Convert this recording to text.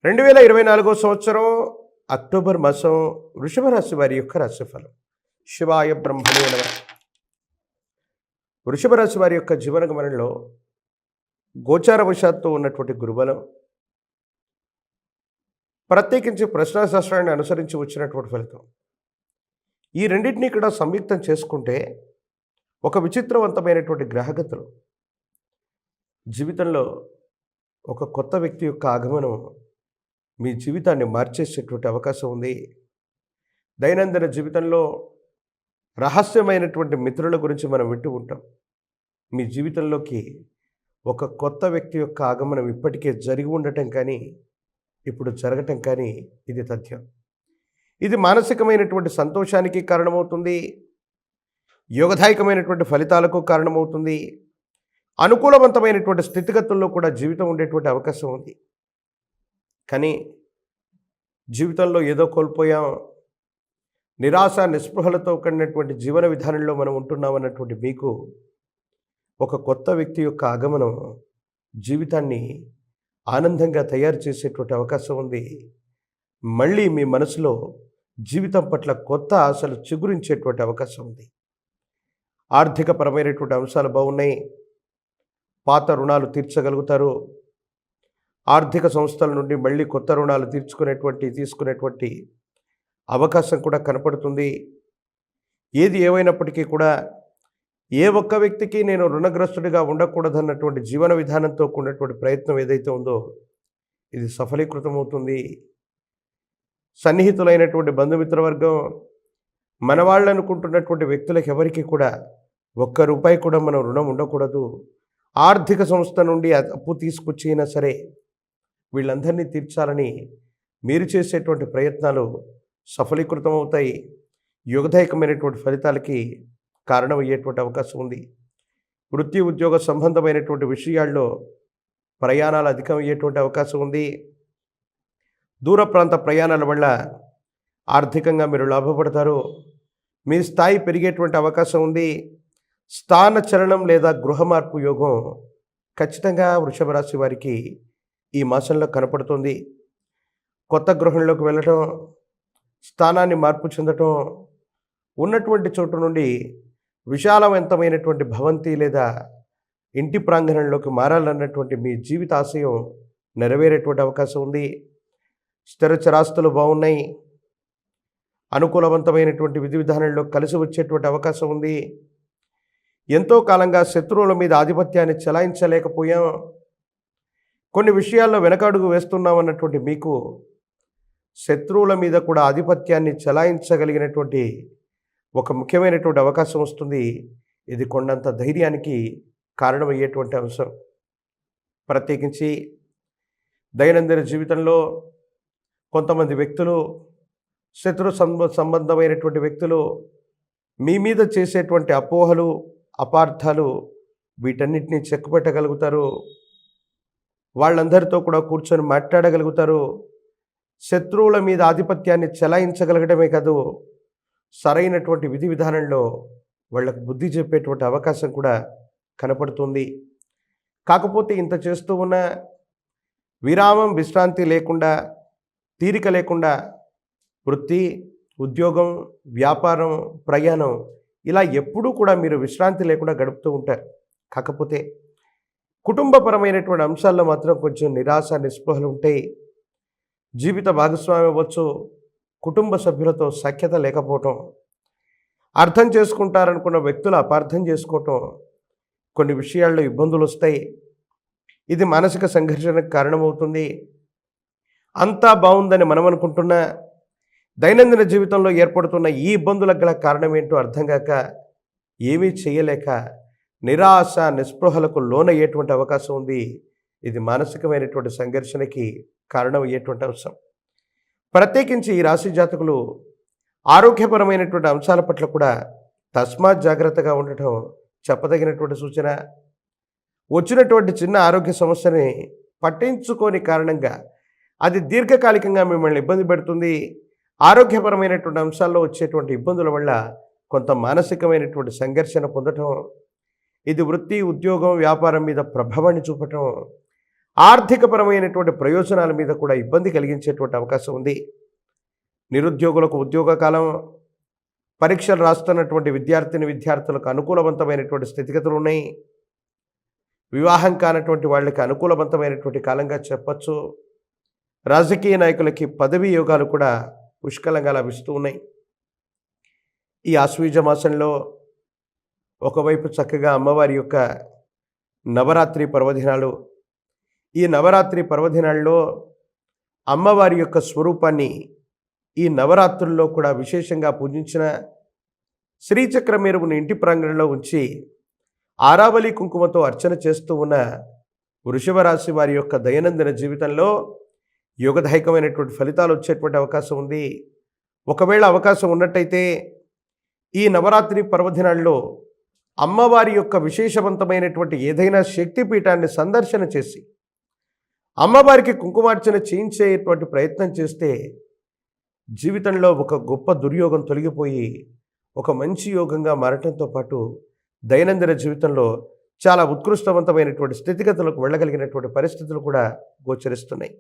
2024 సంవత్సరం అక్టోబర్ మాసం వృషభ రాశి వారి యొక్క రాశిఫలం. శివాయ బ్రహ్మణే నమః. వృషభ రాశి వారి యొక్క జీవన గమనంలో గోచారవశాత్తు ఉన్నటువంటి గురుబలం, ప్రత్యేకించి ప్రశ్నాశాస్త్రాన్ని అనుసరించి వచ్చినటువంటి ఫలితం, ఈ రెండింటినీ కూడా సంయుక్తం చేసుకుంటే ఒక విచిత్రవంతమైనటువంటి గ్రహగతులు జీవితంలో ఒక కొత్త వ్యక్తి యొక్క ఆగమనం మీ జీవితాన్ని మార్చేసేటువంటి అవకాశం ఉంది. దైనందిన జీవితంలో రహస్యమైనటువంటి మిత్రుల గురించి మనం వింటూ ఉంటాం. మీ జీవితంలోకి ఒక కొత్త వ్యక్తి యొక్క ఆగమనం ఇప్పటికే జరిగి ఉండటం కానీ ఇప్పుడు జరగటం కానీ ఇది తథ్యం. ఇది మానసికమైనటువంటి సంతోషానికి కారణమవుతుంది, యోగదాయకమైనటువంటి ఫలితాలకు కారణమవుతుంది, అనుకూలవంతమైనటువంటి స్థితిగతుల్లో కూడా జీవితం ఉండేటువంటి అవకాశం ఉంది. కానీ జీవితంలో ఏదో కోల్పోయాం, నిరాశ నిస్పృహలతో కూడినటువంటి జీవన విధానంలో మనం ఉంటున్నాం అన్నటువంటి మీకు ఒక కొత్త వ్యక్తి యొక్క ఆగమనం జీవితాన్ని ఆనందంగా తయారు చేసేటువంటి అవకాశం ఉంది. మళ్ళీ మీ మనసులో జీవితం పట్ల కొత్త ఆశలు చిగురించేటువంటి అవకాశం ఉంది. ఆర్థికపరమైనటువంటి అంశాలు బాగున్నాయి, పాత రుణాలు తీర్చగలుగుతారు. ఆర్థిక సంస్థల నుండి మళ్ళీ కొత్త రుణాలు తీసుకునేటువంటి అవకాశం కూడా కనపడుతుంది. ఏది ఏమైనప్పటికీ కూడా ఏ ఒక్క వ్యక్తికి నేను రుణగ్రస్తుడిగా ఉండకూడదన్నటువంటి జీవన విధానంతో కూడినటువంటి ప్రయత్నం ఏదైతే ఉందో ఇది సఫలీకృతమవుతుంది. సన్నిహితులైనటువంటి బంధుమిత్రవర్గం, మన వాళ్ళు అనుకుంటున్నటువంటి వ్యక్తులకు ఎవరికి కూడా ఒక్క రూపాయి కూడా మనం రుణం ఉండకూడదు. ఆర్థిక సంస్థ నుండి అప్పు తీసుకొచ్చినా సరే వీళ్ళందరినీ తీర్చాలని మీరు చేసేటువంటి ప్రయత్నాలు సఫలీకృతమవుతాయి. యోగదాయకమైనటువంటి ఫలితాలకి కారణమయ్యేటువంటి అవకాశం ఉంది. వృత్తి ఉద్యోగ సంబంధమైనటువంటి విషయాల్లో ప్రయాణాలు అధికమయ్యేటువంటి అవకాశం ఉంది. దూర ప్రాంత ప్రయాణాల వల్ల ఆర్థికంగా మీరు లాభపడతారు. మీ స్థాయి పెరిగేటువంటి అవకాశం ఉంది. స్థాన చలనం లేదా గృహ మార్పు యోగం ఖచ్చితంగా వృషభ రాశి వారికి ఈ మాసంలో కనపడుతుంది. కొత్త గృహంలోకి వెళ్ళటం, స్థానాన్ని మార్పు చెందటం, ఉన్నటువంటి చోటు నుండి విశాలవంతమైనటువంటి భవంతి లేదా ఇంటి ప్రాంగణంలోకి మారాలన్నటువంటి మీ జీవిత ఆశయం నెరవేరేటువంటి అవకాశం ఉంది. స్థిర చరాస్తులు బాగున్నాయి. అనుకూలవంతమైనటువంటి విధి విధానంలో కలిసి వచ్చేటువంటి అవకాశం ఉంది. ఎంతో కాలంగా శత్రువుల మీద ఆధిపత్యాన్ని చెలాయించలేకపోయాం, కొన్ని విషయాల్లో వెనకడుగు వేస్తున్నామన్నటువంటి మీకు శత్రువుల మీద కూడా ఆధిపత్యాన్ని చెలాయించగలిగినటువంటి ఒక ముఖ్యమైనటువంటి అవకాశం వస్తుంది. ఇది కొండంత ధైర్యానికి కారణమయ్యేటువంటి అంశం. ప్రత్యేకించి దైనందిన జీవితంలో కొంతమంది వ్యక్తులు, శత్రు సంబంధమైనటువంటి వ్యక్తులు మీ మీద చేసేటువంటి అపోహలు, అపార్థాలు వీటన్నిటినీ చెక్కుపెట్టగలుగుతారు. వాళ్ళందరితో కూడా కూర్చొని మాట్లాడగలుగుతారు. శత్రువుల మీద ఆధిపత్యాన్ని చెలాయించగలగడమే కాదు, సరైనటువంటి విధి విధానంలో వాళ్ళకు బుద్ధి చెప్పేటువంటి అవకాశం కూడా కనపడుతుంది. కాకపోతే ఇంత చేస్తూ ఉన్న విరామం, విశ్రాంతి లేకుండా, తీరిక లేకుండా వృత్తి, ఉద్యోగం, వ్యాపారం, ప్రయాణం ఇలా ఎప్పుడూ కూడా మీరు విశ్రాంతి లేకుండా గడుపుతూ ఉంటారు. కాకపోతే కుటుంబపరమైనటువంటి అంశాల్లో మాత్రం కొంచెం నిరాశ నిస్పృహలు ఉంటాయి. జీవిత భాగస్వామి అవ్వచ్చు, కుటుంబ సభ్యులతో సఖ్యత లేకపోవటం, అర్థం చేసుకుంటారనుకున్న వ్యక్తులు అపార్థం చేసుకోవటం, కొన్ని విషయాల్లో ఇబ్బందులు వస్తాయి. ఇది మానసిక సంఘర్షణకు కారణమవుతుంది. అంతా బాగుందని మనం అనుకుంటున్నా దైనందిన జీవితంలో ఏర్పడుతున్న ఈ ఇబ్బందులకు గల కారణం ఏంటో అర్థం కాక ఏమీ చేయలేక నిరాశ నిస్పృహలకు లోనయ్యేటువంటి అవకాశం ఉంది. ఇది మానసికమైనటువంటి సంఘర్షణకి కారణమయ్యేటువంటి అంశం. ప్రత్యేకించి ఈ రాశి జాతకులు ఆరోగ్యపరమైనటువంటి అంశాల పట్ల కూడా తస్మాత్ జాగ్రత్తగా ఉండటం చెప్పదగినటువంటి సూచన. వచ్చినటువంటి చిన్న ఆరోగ్య సమస్యని పట్టించుకోని కారణంగా అది దీర్ఘకాలికంగా మిమ్మల్ని ఇబ్బంది పెడుతుంది. ఆరోగ్యపరమైనటువంటి అంశాల్లో వచ్చేటువంటి ఇబ్బందుల వల్ల కొంత మానసికమైనటువంటి సంఘర్షణ పొందటం, ఇది వృత్తి, ఉద్యోగం, వ్యాపారం మీద ప్రభావాన్ని చూపటం, ఆర్థికపరమైనటువంటి ప్రయోజనాల మీద కూడా ఇబ్బంది కలిగించేటువంటి అవకాశం ఉంది. నిరుద్యోగులకు ఉద్యోగ కాలం, పరీక్షలు రాస్తున్నటువంటి విద్యార్థులకు అనుకూలవంతమైనటువంటి స్థితిగతులు ఉన్నాయి. వివాహం కానటువంటి వాళ్ళకి అనుకూలవంతమైనటువంటి కాలంగా చెప్పచ్చు. రాజకీయ నాయకులకి పదవీ యోగాలు కూడా పుష్కలంగా లభిస్తూ ఉన్నాయి. ఈ ఆశ్వీజ మాసంలో ఒకవైపు చక్కగా అమ్మవారి యొక్క నవరాత్రి పర్వదినాలు, ఈ నవరాత్రి పర్వదినాల్లో అమ్మవారి యొక్క స్వరూపాన్ని ఈ నవరాత్రుల్లో కూడా విశేషంగా పూజించిన శ్రీచక్ర మేరువుని ఇంటి ప్రాంగణంలో ఉంచి ఆరావళి కుంకుమతో అర్చన చేస్తూ ఉన్న వృషభ రాశి వారి యొక్క దైనందిన జీవితంలో యోగదాయకమైనటువంటి ఫలితాలు వచ్చేటువంటి అవకాశం ఉంది. ఒకవేళ అవకాశం ఉన్నట్టయితే ఈ నవరాత్రి పర్వదినాల్లో అమ్మవారి యొక్క విశేషవంతమైనటువంటి ఏదైనా శక్తిపీఠాన్ని సందర్శన చేసి అమ్మవారికి కుంకుమార్చన చేయించేటువంటి ప్రయత్నం చేస్తే జీవితంలో ఒక గొప్ప దుర్యోగం తొలగిపోయి ఒక మంచి యోగంగా మారటంతో పాటు దైనందిన జీవితంలో చాలా ఉత్కృష్టవంతమైనటువంటి స్థితిగతులకు వెళ్ళగలిగినటువంటి పరిస్థితులు కూడా గోచరిస్తున్నాయి.